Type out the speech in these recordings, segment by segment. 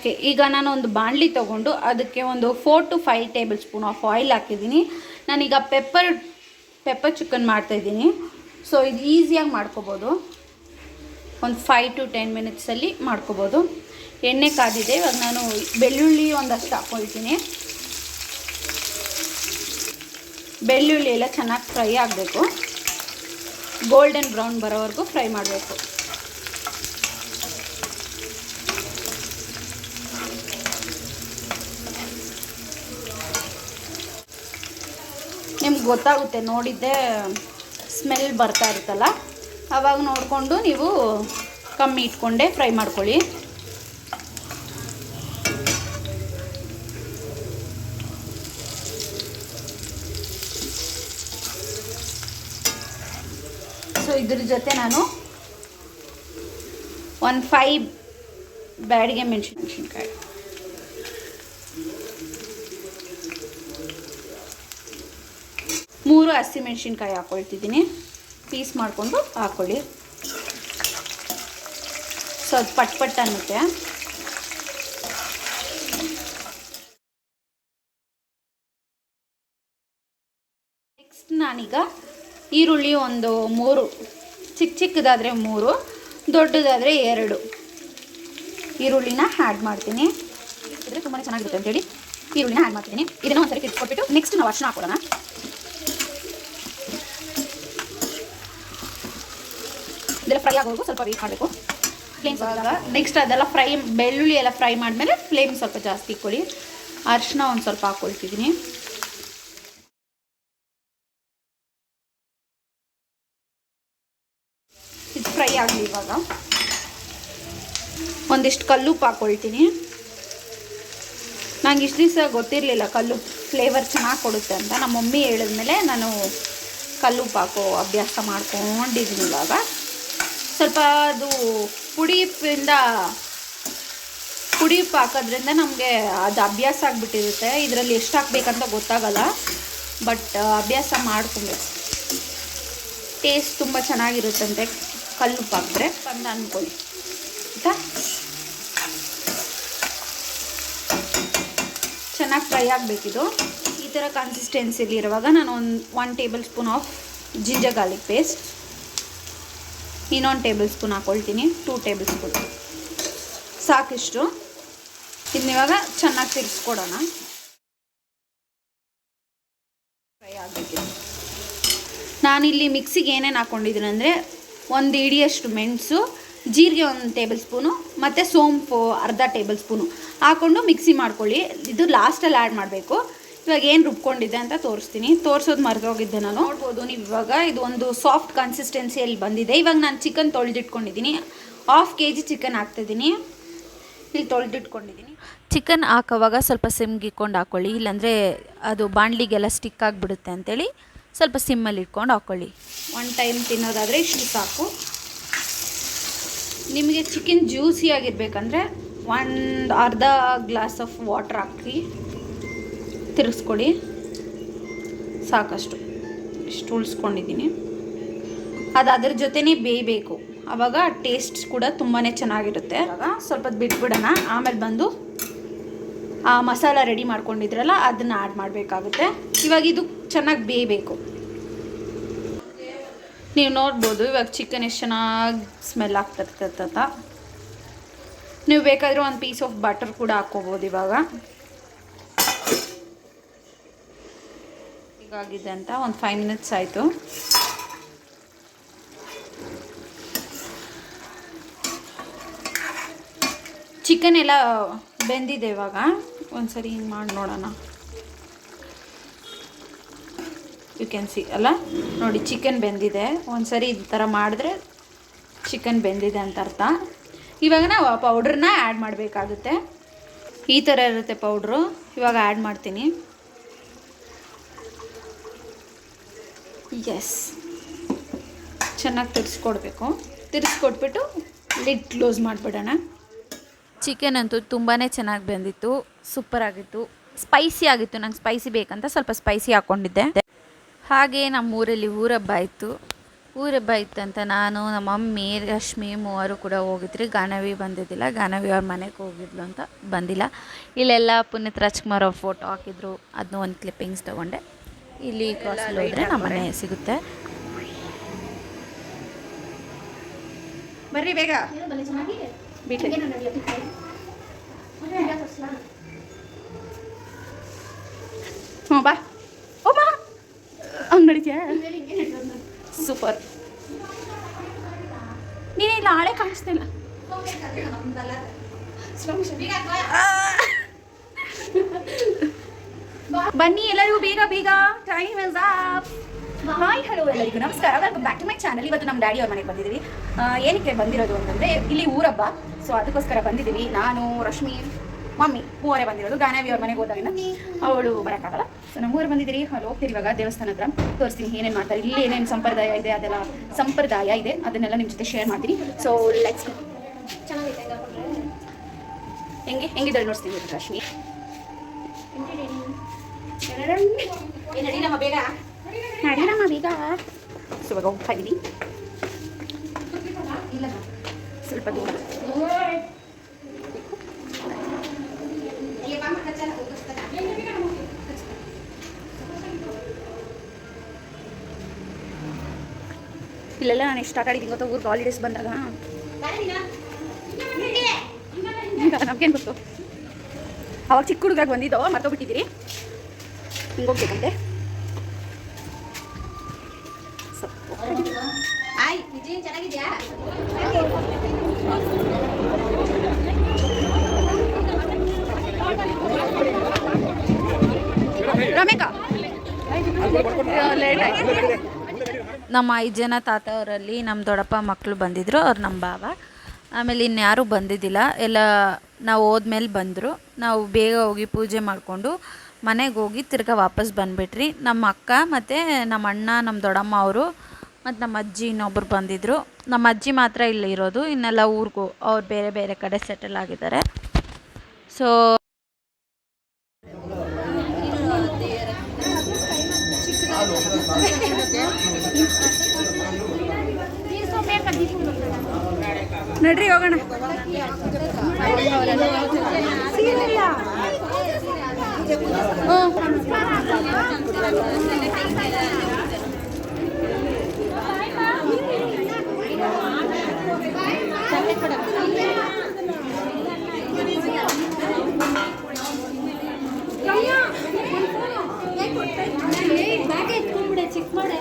Okay, ಈಗ ನಾನು ಒಂದು ಬಾಣಲಿ ತೊಗೊಂಡು ಅದಕ್ಕೆ ಒಂದು 4 to 5 table spoon of oil ಹಾಕಿದ್ದೀನಿ. ನಾನೀಗ ಪೆಪ್ಪರ್ ಚಿಕನ್ ಮಾಡ್ತಾಯಿದ್ದೀನಿ. ಸೊ ಇದು ಈಸಿಯಾಗಿ ಮಾಡ್ಕೋಬೋದು, ಒಂದು 5 to 10 ಮಿನಿಟ್ಸಲ್ಲಿ ಮಾಡ್ಕೋಬೋದು. ಎಣ್ಣೆ ಕಾದಿದೆ. ಇವಾಗ ನಾನು ಬೆಳ್ಳುಳ್ಳಿ ಒಂದಷ್ಟು ಹಾಕ್ಕೊಳ್ತೀನಿ. ಬೆಳ್ಳುಳ್ಳಿ ಎಲ್ಲ ಚೆನ್ನಾಗಿ ಫ್ರೈ ಆಗಬೇಕು, ಗೋಲ್ಡನ್ ಬ್ರೌನ್ ಬರೋವರೆಗೂ ಫ್ರೈ ಮಾಡಬೇಕು. ನಿಮ್ಗೆ ಗೊತ್ತಾಗುತ್ತೆ, ನೋಡಿದ್ದೆ ಸ್ಮೆಲ್ ಬರ್ತಾ ಇರುತ್ತಲ್ಲ, ಆವಾಗ ನೋಡಿಕೊಂಡು ನೀವು ಕಮ್ಮಿ ಇಟ್ಕೊಂಡೆ ಫ್ರೈ ಮಾಡ್ಕೊಳ್ಳಿ. ಸೊ ಇದ್ರ ಜೊತೆ ನಾನು 5 ಬ್ಯಾಡಿಗೆ ಮೆಣಸಿನ್ಕಾಯಿ, 3 ಹಸಿಮೆಣಸಿನ್ಕಾಯಿ ಹಾಕ್ಕೊಳ್ತಿದ್ದೀನಿ. ಪೀಸ್ ಮಾಡಿಕೊಂಡು ಹಾಕ್ಕೊಳ್ಳಿ. ಸೊ ಅದು ಪಟ್ ಅನ್ನುತ್ತೆ. ನೆಕ್ಸ್ಟ್ ನಾನೀಗ ಈರುಳ್ಳಿ ಒಂದು 3, ಚಿಕ್ಕದಾದರೆ 3, ದೊಡ್ಡದಾದರೆ 2 ಈರುಳ್ಳಿನ ಆ್ಯಡ್ ಮಾಡ್ತೀನಿ. ಇದ್ರೆ ತುಂಬಾ ಚೆನ್ನಾಗಿರುತ್ತೆ ಅಂತೇಳಿ ಈರುಳ್ಳಿನ ಆ್ಯಡ್ ಮಾಡ್ತೀನಿ. ಇದನ್ನು ಒಂದ್ಸರಿ ಕಿತ್ಕೊಟ್ಬಿಟ್ಟು ನೆಕ್ಸ್ಟ್ ನಾವು ಅರಿಶಿನ ಹಾಕೊಳ್ಳೋಣ. ಇದೆಲ್ಲ ಫ್ರೈ ಆಗೋವರೆಗೂ ಸ್ವಲ್ಪ ವೇಟ್ ಮಾಡಬೇಕು. ಫ್ಲೇಮ್ ಆಗ ನೆಕ್ಸ್ಟ್ ಅದೆಲ್ಲ ಬೆಳ್ಳುಳ್ಳಿ ಎಲ್ಲ ಫ್ರೈ ಮಾಡಿದ್ಮೇಲೆ ಫ್ಲೇಮ್ ಸ್ವಲ್ಪ ಜಾಸ್ತಿ ಇಟ್ಕೊಳ್ಳಿ. ಅರಿಶಿನ ಒಂದು ಸ್ವಲ್ಪ ಹಾಕ್ಕೊಳ್ತಿದ್ದೀನಿ. ಇದು ಫ್ರೈ ಆಗಲಿ. ಇವಾಗ ಒಂದಿಷ್ಟು ಕಲ್ಲುಪ್ಪು ಹಾಕ್ಕೊಳ್ತೀನಿ. ನಂಗೆ ಇಷ್ಟು ದಿವಸ ಗೊತ್ತಿರಲಿಲ್ಲ ಕಲ್ಲುಪ್ಪು ಫ್ಲೇವರ್ ಚೆನ್ನಾಗಿ ಕೊಡುತ್ತೆ ಅಂತ. ನಮ್ಮ ಮಮ್ಮಿ ಹೇಳಿದ್ಮೇಲೆ ನಾನು ಕಲ್ಲುಪ್ಪು ಹಾಕೋ ಅಭ್ಯಾಸ ಮಾಡ್ಕೊಂಡಿದ್ದೀನಿ. ಇವಾಗ ಸ್ವಲ್ಪ ಅದು ಪುಡಿ ಉಪ್ಪು ಹಾಕೋದ್ರಿಂದ ನಮಗೆ ಅದು ಅಭ್ಯಾಸ ಆಗಿಬಿಟ್ಟಿರುತ್ತೆ. ಇದರಲ್ಲಿ ಎಷ್ಟು ಹಾಕ್ಬೇಕಂತ ಗೊತ್ತಾಗಲ್ಲ, ಬಟ್ ಅಭ್ಯಾಸ ಮಾಡ್ಕೊಬೇಕು. ಟೇಸ್ಟ್ ತುಂಬ ಚೆನ್ನಾಗಿರುತ್ತಂತೆ ಕಲ್ಲುಪ್ಪು ಹಾಕಿದ್ರೆ ಅಂತ ಅಂದ್ಕೊಳ್ಳಿ. ಆಯಿತಾ? ಚೆನ್ನಾಗಿ ಫ್ರೈ ಆಗಬೇಕಿದು. ಈ ಥರ ಕನ್ಸಿಸ್ಟೆನ್ಸಿಲಿರುವಾಗ ನಾನು 1 table spoon of ginger garlic paste, ಇನ್ನೊಂದು ಟೇಬಲ್ ಸ್ಪೂನ್ ಹಾಕ್ಕೊಳ್ತೀನಿ. 2 ಟೇಬಲ್ ಸ್ಪೂನ್ ಸಾಕಿಷ್ಟು. ಇದನ್ನಿವಾಗ ಚೆನ್ನಾಗಿ ತಿರ್ಸ್ಕೊಡೋಣ. ಫ್ರೈ ಆಗಬೇಕಿದೆ. ನಾನಿಲ್ಲಿ ಮಿಕ್ಸಿಗೆ ಏನೇನು ಹಾಕ್ಕೊಂಡಿದ್ದೀನಿ ಅಂದರೆ 1 ಇಡಿಯಷ್ಟು ಮೆಣಸು, ಜೀರಿಗೆ 1 ಟೇಬಲ್ ಸ್ಪೂನು ಮತ್ತು ಸೋಂಪು ಅರ್ಧ ಟೇಬಲ್ ಸ್ಪೂನು ಹಾಕ್ಕೊಂಡು ಮಿಕ್ಸಿ ಮಾಡ್ಕೊಳ್ಳಿ. ಇದು ಲಾಸ್ಟಲ್ಲಿ ಆ್ಯಡ್ ಮಾಡಬೇಕು. ಇವಾಗ ಏನು ರುಬ್ಕೊಂಡಿದ್ದೆ ಅಂತ ತೋರಿಸ್ತೀನಿ. ತೋರಿಸೋದು ಮರೆದೋಗಿದ್ದೆ ನಾನು. ನೋಡ್ಬೋದು ನೀವು ಇವಾಗ ಇದು ಒಂದು ಸಾಫ್ಟ್ ಕನ್ಸಿಸ್ಟೆನ್ಸಿಯಲ್ಲಿ ಬಂದಿದೆ. ಇವಾಗ ನಾನು ಚಿಕನ್ ತೊಳೆದಿಟ್ಕೊಂಡಿದ್ದೀನಿ. 1/2 kg ಚಿಕನ್ ಹಾಕ್ತಿದ್ದೀನಿ. ಇಲ್ಲಿ ತೊಳೆದಿಟ್ಕೊಂಡಿದ್ದೀನಿ. ಚಿಕನ್ ಹಾಕೋವಾಗ ಸ್ವಲ್ಪ ಸಿಮ್ಗೆ ಇಟ್ಕೊಂಡು ಹಾಕ್ಕೊಳ್ಳಿ, ಇಲ್ಲಾಂದರೆ ಅದು ಬಾಣಲಿಗೆಲ್ಲ ಸ್ಟಿಕ್ ಆಗಿಬಿಡುತ್ತೆ ಅಂತೇಳಿ ಸ್ವಲ್ಪ ಸಿಮ್ಮಲ್ಲಿ ಇಟ್ಕೊಂಡು ಹಾಕ್ಕೊಳ್ಳಿ. 1 ಟೈಮ್ ತಿನ್ನೋದಾದರೆ ಇಷ್ಟು ಸಾಕು. ನಿಮಗೆ ಚಿಕನ್ ಜ್ಯೂಸಿಯಾಗಿರ್ಬೇಕಂದ್ರೆ 1/2 ಗ್ಲಾಸ್ ಆಫ್ ವಾಟ್ರ್ ಹಾಕಿ ತಿರುಗಿಸ್ಕೊಳ್ಳಿ. ಸಾಕಷ್ಟು ಇಷ್ಟು ಉಳಿಸ್ಕೊಂಡಿದ್ದೀನಿ. ಅದು ಅದ್ರ ಜೊತೆನೇ ಬೇಯಬೇಕು, ಆವಾಗ ಟೇಸ್ಟ್ ಕೂಡ ತುಂಬಾ ಚೆನ್ನಾಗಿರುತ್ತೆ. ಆವಾಗ ಸ್ವಲ್ಪ ಬಿಟ್ಬಿಡೋಣ. ಆಮೇಲೆ ಬಂದು ಆ ಮಸಾಲ ರೆಡಿ ಮಾಡ್ಕೊಂಡಿದ್ರಲ್ಲ ಅದನ್ನು ಆ್ಯಡ್ ಮಾಡಬೇಕಾಗುತ್ತೆ. ಇವಾಗ ಇದು ಚೆನ್ನಾಗಿ ಬೇಯಬೇಕು. ನೀವು ನೋಡ್ಬೋದು ಇವಾಗ ಚಿಕನ್ ಎಷ್ಟು ಚೆನ್ನಾಗಿ ಸ್ಮೆಲ್ ಆಗ್ತಿರ್ತೈತ. ನೀವು ಬೇಕಾದರೆ 1 ಪೀಸ್ ಆಫ್ ಬಟರ್ ಕೂಡ ಹಾಕ್ಕೋಬೋದು. ಇವಾಗ ಹೀಗಾಗಿದೆ ಅಂತ ಒಂದು 5 ಮಿನಿಟ್ಸ್ ಆಯಿತು. ಚಿಕನ್ ಎಲ್ಲ ಬೆಂದಿದೆ. ಇವಾಗ ಒಂದ್ಸರಿ ಹಿಂಗೆ ಮಾಡಿ ನೋಡೋಣ. ಯು ಕ್ಯಾನ್ ಸಿ ಅಲ್ಲ, ನೋಡಿ ಚಿಕನ್ ಬೆಂದಿದೆ. ಒಂದ್ಸರಿ ಈ ಥರ ಮಾಡಿದ್ರೆ ಚಿಕನ್ ಬೆಂದಿದೆ ಅಂತ ಅರ್ಥ. ಇವಾಗ ನಾವು ಆ ಪೌಡ್ರನ್ನ ಆ್ಯಡ್ ಮಾಡಬೇಕಾಗುತ್ತೆ. ಈ ಥರ ಇರುತ್ತೆ ಪೌಡ್ರು. ಇವಾಗ ಆ್ಯಡ್ ಮಾಡ್ತೀನಿ. ಎಸ್, ಚೆನ್ನಾಗಿ ತಿರ್ಸ್ಕೊಡ್ಬೇಕು. ತಿರ್ಸ್ಕೊಟ್ಬಿಟ್ಟು ಲಿಡ್ ಕ್ಲೋಸ್ ಮಾಡಿಬಿಡೋಣ. ಚಿಕನ್ ಅಂತೂ ತುಂಬಾ ಚೆನ್ನಾಗಿ ಬೆಂದಿತ್ತು, ಸೂಪರಾಗಿತ್ತು, ಸ್ಪೈಸಿ ಆಗಿತ್ತು. ನಂಗೆ ಸ್ಪೈಸಿ ಬೇಕಂತ ಸ್ವಲ್ಪ ಸ್ಪೈಸಿ ಹಾಕ್ಕೊಂಡಿದ್ದೆ. ಹಾಗೆ ನಮ್ಮೂರಲ್ಲಿ ಊರಬ್ಬ ಇತ್ತು. ಊರಬ್ಬ ಇತ್ತಂತ ನಾನು ನಮ್ಮ ಮಮ್ಮಿ ರಶ್ಮಿ ಮೂವರು ಕೂಡ ಹೋಗಿದ್ರಿ. ಗಾನವಿ ಬಂದಿದ್ದಿಲ್ಲ, ಗಾನವಿ ಅವ್ರ ಮನೆಗೆ ಹೋಗಿದ್ಲು ಅಂತ ಬಂದಿಲ್ಲ. ಇಲ್ಲೆಲ್ಲ ಪುನೀತ್ ರಾಜ್ಕುಮಾರ್ ಅವ್ರ ಫೋಟೋ ಹಾಕಿದ್ರು, ಅದನ್ನೂ ಒಂದು ಕ್ಲಿಪ್ಪಿಂಗ್ಸ್ ತೊಗೊಂಡೆ. ಇಲ್ಲಿ ಕ್ರಾಸಲ್ಲಿ ಹೋದರೆ ನಮ್ಮ ಮನೆ ಸಿಗುತ್ತೆ. ಬರ್ರಿ ಬೇಗ ಹ್ಞೂ ಬಾ. ಓಮ್ಮ ಹಂಗೆ ನಡೀತೀಯಾ? ಸೂಪರ್. ನೀನಿಲ್ಲ ಹಳೆ ಕಾಣಿಸ್ತಿಲ್ಲ. ಬನ್ನಿ ಎಲ್ಲರಿಗೂ ಬೇಗ ಬೇಗ, time is up. Hi hello ಎಲ್ಲರಿಗೂ ನಮಸ್ಕಾರ, welcome back to my channel. ಇವತ್ತು ನಮ್ಮ ಡ್ಯಾಡಿ ಅವ್ರ ಮನೆಗೆ ಬಂದಿದ್ದೀವಿ. ಏನಕ್ಕೆ ಬಂದಿರೋದು ಅಂತಂದರೆ ಇಲ್ಲಿ ಊರಬ್ಬ, ಸೊ ಅದಕ್ಕೋಸ್ಕರ ಬಂದಿದ್ದೀವಿ. ನಾನು ರಶ್ಮಿ ಮಮ್ಮಿ ಮೂವರೇ ಬಂದಿರೋದು. ಗಾನವಿ ಅವ್ರ ಮನೆಗೆ ಹೋದಾಗಿಂದ ಅವಳು ಬರೋಕ್ಕಾಗಲ್ಲ, ಸೊ ನಮ್ಮ ಊರು ಬಂದಿದ್ದೀರಿ. ಅಲ್ಲಿ ಹೋಗ್ತೀರಿ ಇವಾಗ ದೇವಸ್ಥಾನ ಹತ್ರ, ತೋರಿಸ್ತೀನಿ ಏನೇನು ಮಾಡ್ತಾರೆ, ಇಲ್ಲಿ ಏನೇನು ಸಂಪ್ರದಾಯ ಇದೆ, ಅದೆಲ್ಲ ಸಂಪ್ರದಾಯ ಇದೆ, ಅದನ್ನೆಲ್ಲ ನಿಮ್ಮ ಜೊತೆ ಶೇರ್ ಮಾಡ್ತೀನಿ. ಸೊ ಲೆಟ್ಸ್ ಹೆಂಗಿದ್ದಾರೆ ನೋಡ್ತೀನಿ ರಶ್ಮಿ. ನಡೀರಮ್ಮ ಬೇಗ, ನಡೀರಮ್ಮ ಬೇಗ. ಸೊ ಇವಾಗ ಹೋಗ್ತಾ ಇದ್ದೀವಿ ಸ್ವಲ್ಪ ದೂರ. ಇಲ್ಲೆಲ್ಲ ನಾನು ಎಷ್ಟು ಆಟ ಆಡಿದ್ದೀನಿ ಗೊತ್ತಾ, ಊರಿಗೆ ಹಾಲಿಡೇಸ್ ಬಂದಾಗ. ನಮ್ಗೇನು ಗೊತ್ತು, ಅವಾಗ ಚಿಕ್ಕ ಹುಡುಗಾಗ ಬಂದಿದ್ದೋ, ಮರ್ತೋಗ್ಬಿಟ್ಟಿದ್ದೀರಿ. ಹಿಂಗೆ ಹೋಗ್ಬೇಕಂತೆ. ಚೆನ್ನಾಗಿದ್ಯಾ ರಮೇಕಾ? ನಮ್ಮ 5 ಜನ ತಾತ ಅವರಲ್ಲಿ ನಮ್ಮ ದೊಡ್ಡಪ್ಪ ಮಕ್ಕಳು ಬಂದಿದ್ದರು, ಅವ್ರು ನಮ್ಮ ಭಾವ. ಆಮೇಲೆ ಇನ್ಯಾರೂ ಬಂದಿದ್ದಿಲ್ಲ, ಎಲ್ಲ ನಾವು ಹೋದ್ಮೇಲೆ ಬಂದರು. ನಾವು ಬೇಗ ಹೋಗಿ ಪೂಜೆ ಮಾಡಿಕೊಂಡು ಮನೆಗೆ ಹೋಗಿ ತಿರ್ಗಾ ವಾಪಸ್ ಬಂದುಬಿಟ್ರಿ. ನಮ್ಮ ಅಕ್ಕ ಮತ್ತು ನಮ್ಮ ಅಣ್ಣ, ನಮ್ಮ ದೊಡ್ಡಮ್ಮ ಅವರು ಮತ್ತು ನಮ್ಮ ಅಜ್ಜಿ ಇನ್ನೊಬ್ಬರು ಬಂದಿದ್ದರು. ನಮ್ಮ ಅಜ್ಜಿ ಮಾತ್ರ ಇಲ್ಲಿ ಇರೋದು, ಇನ್ನೆಲ್ಲ ಊರಿಗೂ ಅವ್ರು ಬೇರೆ ಬೇರೆ ಕಡೆ ಸೆಟಲ್ ಆಗಿದ್ದಾರೆ. ಸೊ ನಡ್ರಿ ಹೋಗೋಣ. ಚಿಕ್ಕ ಮಾಡೆ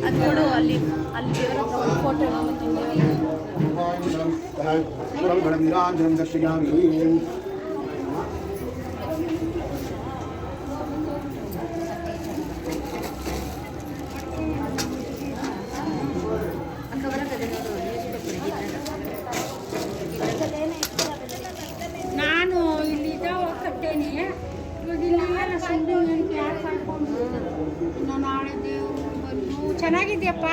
ಅದು ನೋಡು, ಅಲ್ಲಿ ಅಲ್ಲಿ ಫೋಟೋ ನಾನು ಇಲ್ಲಿ ಕಟ್ಟೇನಿ. ಯಾರು ಮಾಡ್ಕೊಂಡು ಇನ್ನು ನಾಳೆ ದೇವರು ಬಂದು ಚೆನ್ನಾಗಿದ್ಯಪ್ಪ.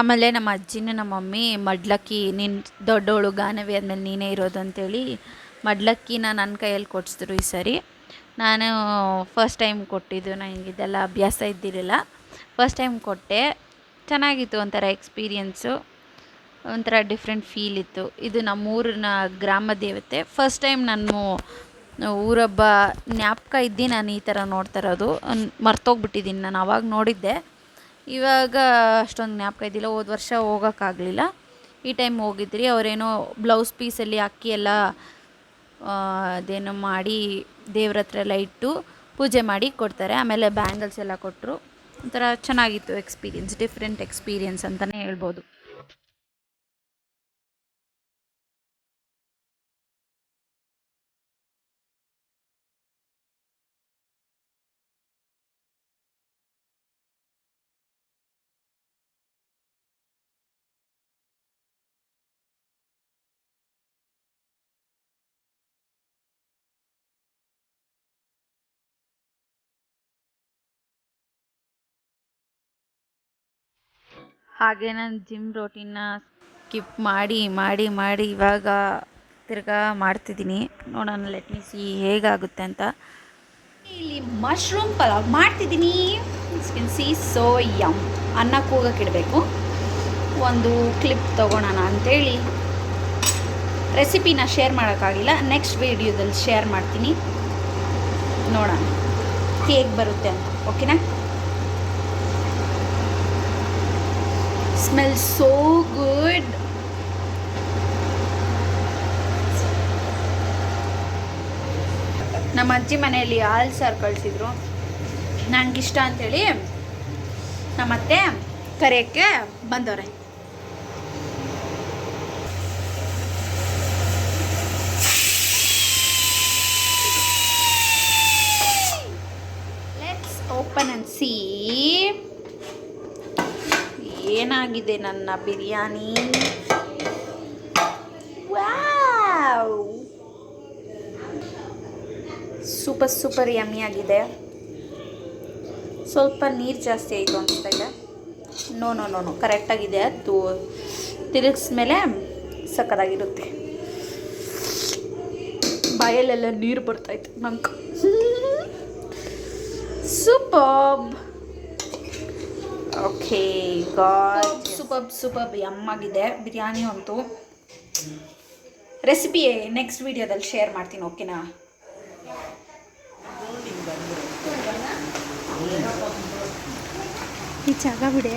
ಆಮೇಲೆ ನಮ್ಮ ಅಜ್ಜಿನೂ ನಮ್ಮ ಮಮ್ಮಿ ಮಡ್ಲಕ್ಕಿ, ನೀನು ದೊಡ್ಡವಳು ಗಾನವಿ ಆದಮೇಲೆ ನೀನೇ ಇರೋದು ಅಂತೇಳಿ ಮಡ್ಲಕ್ಕಿನ ನನ್ನ ಕೈಯಲ್ಲಿ ಕೊಡಿಸಿದ್ರು ಈ ಸರಿ. ನಾನು ಫಸ್ಟ್ ಟೈಮ್ ಕೊಟ್ಟಿದ್ದು, ನನಗೆ ಇದೆಲ್ಲ ಅಭ್ಯಾಸ ಇದ್ದಿರಲಿಲ್ಲ. ಫಸ್ಟ್ ಟೈಮ್ ಕೊಟ್ಟೆ, ಚೆನ್ನಾಗಿತ್ತು. ಒಂಥರ ಎಕ್ಸ್ಪೀರಿಯೆನ್ಸು, ಒಂಥರ ಡಿಫ್ರೆಂಟ್ ಫೀಲ್ ಇತ್ತು. ಇದು ನಮ್ಮೂರಿನ ಗ್ರಾಮ ದೇವತೆ. ಫಸ್ಟ್ ಟೈಮ್ ನಾನು ಊರಬ್ಬ ಜ್ಞಾಪಕ ಇದ್ದು ನಾನು ಈ ಥರ ನೋಡ್ತಾ ಇರೋದು. ಮರ್ತೋಗ್ಬಿಟ್ಟಿದ್ದೀನಿ, ನಾನು ಆವಾಗ ನೋಡಿದ್ದೆ, ಇವಾಗ ಅಷ್ಟೊಂದು ಜ್ಞಾಪಕ ಇದ್ದಿಲ್ಲ, ಹೋದ ವರ್ಷ ಹೋಗೋಕ್ಕಾಗಲಿಲ್ಲ. ಈ ಟೈಮ್ ಹೋಗಿದ್ರಿ. ಅವರೇನೋ ಬ್ಲೌಸ್ ಪೀಸಲ್ಲಿ ಅಕ್ಕಿ ಎಲ್ಲ ಅದೇನೋ ಮಾಡಿ ದೇವ್ರ ಹತ್ರ ಎಲ್ಲ ಇಟ್ಟು ಪೂಜೆ ಮಾಡಿ ಕೊಡ್ತಾರೆ. ಆಮೇಲೆ ಬ್ಯಾಂಗಲ್ಸ್ ಎಲ್ಲ ಕೊಟ್ಟರು. ಒಂಥರ ಚೆನ್ನಾಗಿತ್ತು ಎಕ್ಸ್ಪೀರಿಯನ್ಸ್, ಡಿಫ್ರೆಂಟ್ ಎಕ್ಸ್ಪೀರಿಯನ್ಸ್ ಅಂತಲೇ ಹೇಳ್ಬೋದು. ಹಾಗೆ ನಾನು ಜಿಮ್ ರೋಟೀನ್ನ ಸ್ಕಿಪ್ ಮಾಡಿ ಮಾಡಿ ಮಾಡಿ ಇವಾಗ ತಿರ್ಗಾ ಮಾಡ್ತಿದ್ದೀನಿ. ನೋಡೋಣ, ಲೆಟ್ ಮೀ ಸಿ ಹೇಗಾಗುತ್ತೆ ಅಂತ. ಇಲ್ಲಿ ಮಶ್ರೂಮ್ ಪಲಾವ್ ಮಾಡ್ತಿದ್ದೀನಿ. See so yum. ಅನ್ನ ಕೂಗಕ್ಕಿಡಬೇಕು. ಒಂದು ಕ್ಲಿಪ್ ತೊಗೊಳೋಣ ಅಂಥೇಳಿ ರೆಸಿಪಿನ ಶೇರ್ ಮಾಡೋಕ್ಕಾಗಿಲ್ಲ. ನೆಕ್ಸ್ಟ್ ವೀಡಿಯೋದಲ್ಲಿ ಶೇರ್ ಮಾಡ್ತೀನಿ, ನೋಡೋಣ ಹೇಗೆ ಬರುತ್ತೆ ಅಂತ. ಓಕೆನಾ? Smell so good. ನಮ್ಮ ಅಜ್ಜಿ ಮನೆಯಲ್ಲಿ ಹಾಲು ಸಾರು ಕಳಿಸಿದ್ರು. ನನಗಿಷ್ಟ ಅಂಥೇಳಿ ನಮ್ಮತ್ತೆ ಕರೆಯೋಕ್ಕೆ ಬಂದವ್ರೆ. ಲೆಟ್ಸ್ ಓಪನ್ ಅಂಡ್ ಸಿ ಏನಾಗಿದೆ ನನ್ನ biryani. Wow, super super yummy ಆಗಿದೆ. ಸ್ವಲ್ಪ ನೀರು ಜಾಸ್ತಿ ಆಯಿತು ಅನಿಸ್ತಾ ಇದೆ. ನೋ ನೋ ನೋ ನೋ ಕರೆಕ್ಟಾಗಿದೆ. ಅದು ತಿರುಗಿಸ್ಮೇಲೆ ಸಕ್ಕತ್ತಾಗಿರುತ್ತೆ. ಬಾಯಲ್ಲೆಲ್ಲ ನೀರು ಬರ್ತಾಯಿತ್ತು ನಂಗೆ. ಸೂಪರ್. ಓಕೆ ಗಾಡ್, ಸೂಪರ್ ಯಮ್ಮಾಗಿದೆ ಬಿರಿಯಾನಿ ಅಂತೂ. ರೆಸಿಪಿ ನೆಕ್ಸ್ಟ್ ವೀಡಿಯೋದಲ್ಲಿ ಶೇರ್ ಮಾಡ್ತೀನಿ. ಓಕೆನಾ? ಈ ಜಾಗ ಬಿಡೆ.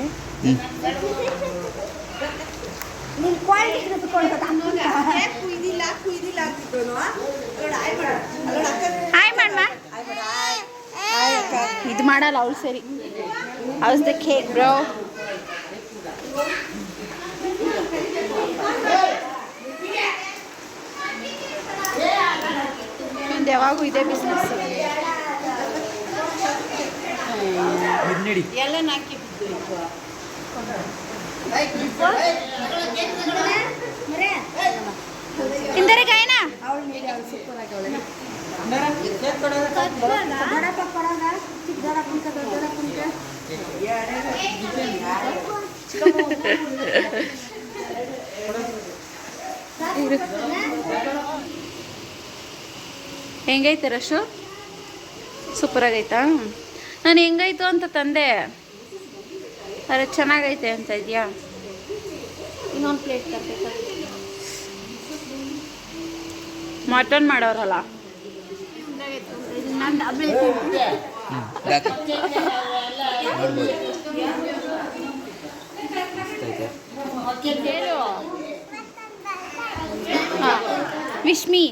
ಹಾಯ್ ಮಾಡಮ್ಮ. ಇದು ಮಾಡಲ್ಲ ಅವಳು. ಸರಿ, how's the cake bro? ನಿಂದು ಯಾವಾಗೂ ಇದೇ ಬಿಸ್ನೆಸ್. ಎಲ್ಲ ನಾಕಿ ಇಂದರೆ ಗಾಯನ ಹೆಂಗೈತೆ ರಶು? ಸೂಪರಾಗೈತಾ? ನಾನು ಹೆಂಗಾಯ್ತು ಅಂತ ತಂದೆ, ಅರೆ ಚೆನ್ನಾಗೈತೆ ಅಂತ ಇದೆಯಾ? ಇನ್ನೊಂದು ಪ್ಲೇಟ್ ತರಬೇಕಾ? ಮಟನ್ ಮಾಡೋರಲ್ಲ. ವಿಶ್ಮಿ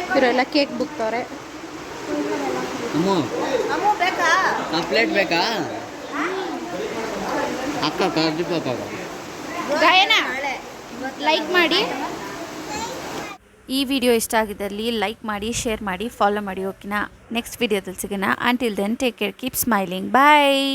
ಇವರೆಲ್ಲ ಕೇಕ್ ಬುಕ್ತವ್ರೆ. ಪ್ಲೇಟ್ ಬೇಕಾ ಅಕ್ಕ? ಗಾಯನ ಲೈಕ್ ಮಾಡಿ. ಈ ವಿಡಿಯೋ ಇಷ್ಟ ಆಗಿದ್ದಲ್ಲಿ ಲೈಕ್ ಮಾಡಿ, ಶೇರ್ ಮಾಡಿ, ಫಾಲೋ ಮಾಡಿ. ಓಕೆನಾ? ನೆಕ್ಸ್ಟ್ ವಿಡಿಯೋದಲ್ಲಿ ಸಿಗೋಣ. Until then take care, keep smiling. ಬಾಯ್.